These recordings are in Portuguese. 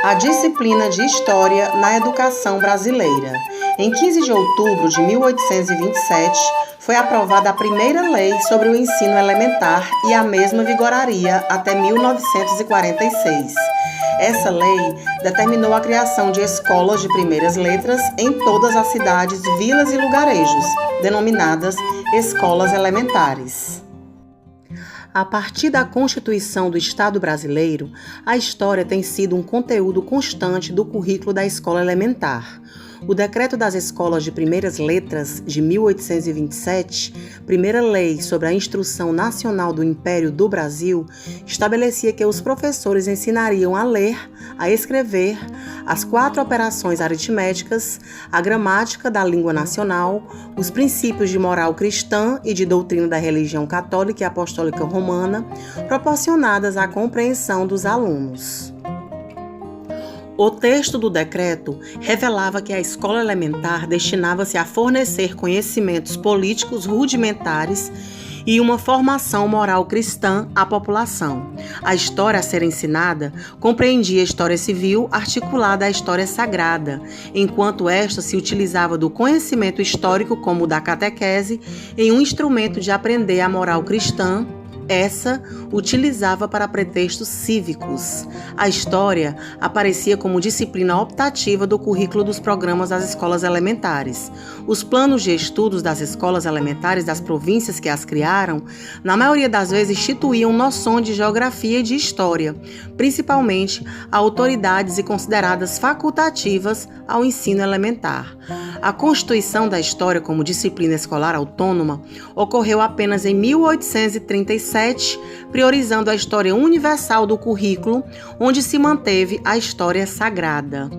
a disciplina de História na educação brasileira. Em 15 de outubro de 1827, foi aprovada a primeira lei sobre o ensino elementar e a mesma vigoraria até 1946. Essa lei determinou a criação de escolas de primeiras letras em todas as cidades, vilas e lugarejos, denominadas escolas elementares. A partir da Constituição do Estado brasileiro, a história tem sido um conteúdo constante do currículo da escola elementar. O Decreto das Escolas de Primeiras Letras, de 1827, primeira lei sobre a instrução nacional do Império do Brasil, estabelecia que os professores ensinariam a ler, a escrever, as 4 operações aritméticas, a gramática da língua nacional, os princípios de moral cristã e de doutrina da religião católica e apostólica romana, proporcionadas à compreensão dos alunos. O texto do decreto revelava que a escola elementar destinava-se a fornecer conhecimentos políticos rudimentares e uma formação moral cristã à população. A história a ser ensinada compreendia a história civil articulada à história sagrada, enquanto esta se utilizava do conhecimento histórico como o da catequese em um instrumento de aprender a moral cristã. Essa utilizava para pretextos cívicos. A história aparecia como disciplina optativa do currículo dos programas das escolas elementares. Os planos de estudos das escolas elementares das províncias que as criaram, na maioria das vezes, instituíam noções de geografia e de história, principalmente a autoridades e consideradas facultativas ao ensino elementar. A constituição da história como disciplina escolar autônoma ocorreu apenas em 1837, priorizando a história universal do currículo, onde se manteve a história sagrada.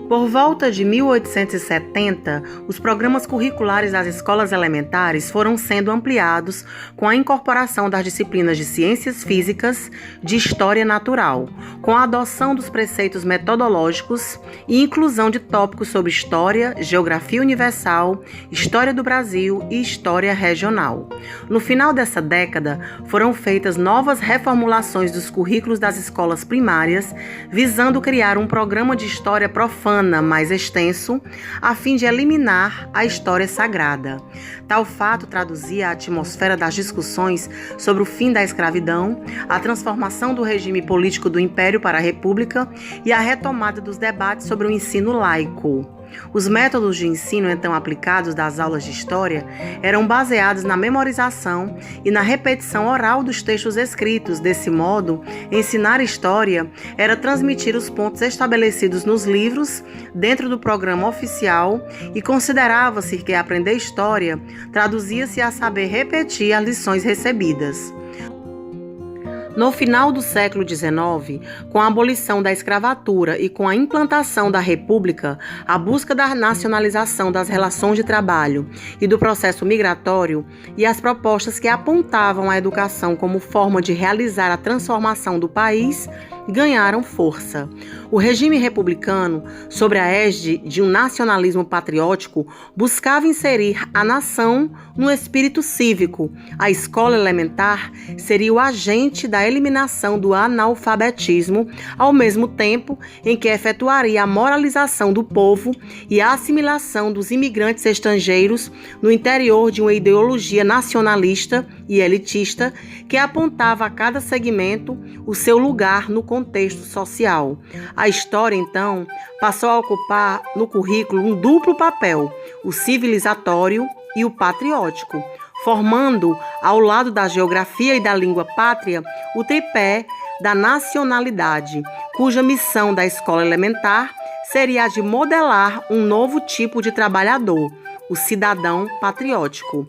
Por volta de 1870, os programas curriculares das escolas elementares foram sendo ampliados com a incorporação das disciplinas de ciências físicas, de história natural, com a adoção dos preceitos metodológicos e inclusão de tópicos sobre história, geografia universal, história do Brasil e história regional. No final dessa década, foram feitas novas reformulações dos currículos das escolas primárias, visando criar um programa de história profana mais extenso, a fim de eliminar a história sagrada. Tal fato traduzia a atmosfera das discussões sobre o fim da escravidão, a transformação do regime político do Império para a República e a retomada dos debates sobre o ensino laico. Os métodos de ensino então aplicados das aulas de história eram baseados na memorização e na repetição oral dos textos escritos. Desse modo, ensinar história era transmitir os pontos estabelecidos nos livros dentro do programa oficial e considerava-se que aprender história traduzia-se a saber repetir as lições recebidas. No final do século XIX, com a abolição da escravatura e com a implantação da República, a busca da nacionalização das relações de trabalho e do processo migratório e as propostas que apontavam a educação como forma de realizar a transformação do país ganharam força. O regime republicano, sob a égide de um nacionalismo patriótico, buscava inserir a nação no espírito cívico. A escola elementar seria o agente da eliminação do analfabetismo, ao mesmo tempo em que efetuaria a moralização do povo e a assimilação dos imigrantes estrangeiros no interior de uma ideologia nacionalista e elitista que apontava a cada segmento o seu lugar no contexto social. A história, então, passou a ocupar no currículo um duplo papel, o civilizatório e o patriótico, formando, ao lado da geografia e da língua pátria, o tripé da nacionalidade, cuja missão da escola elementar seria a de modelar um novo tipo de trabalhador, o cidadão patriótico.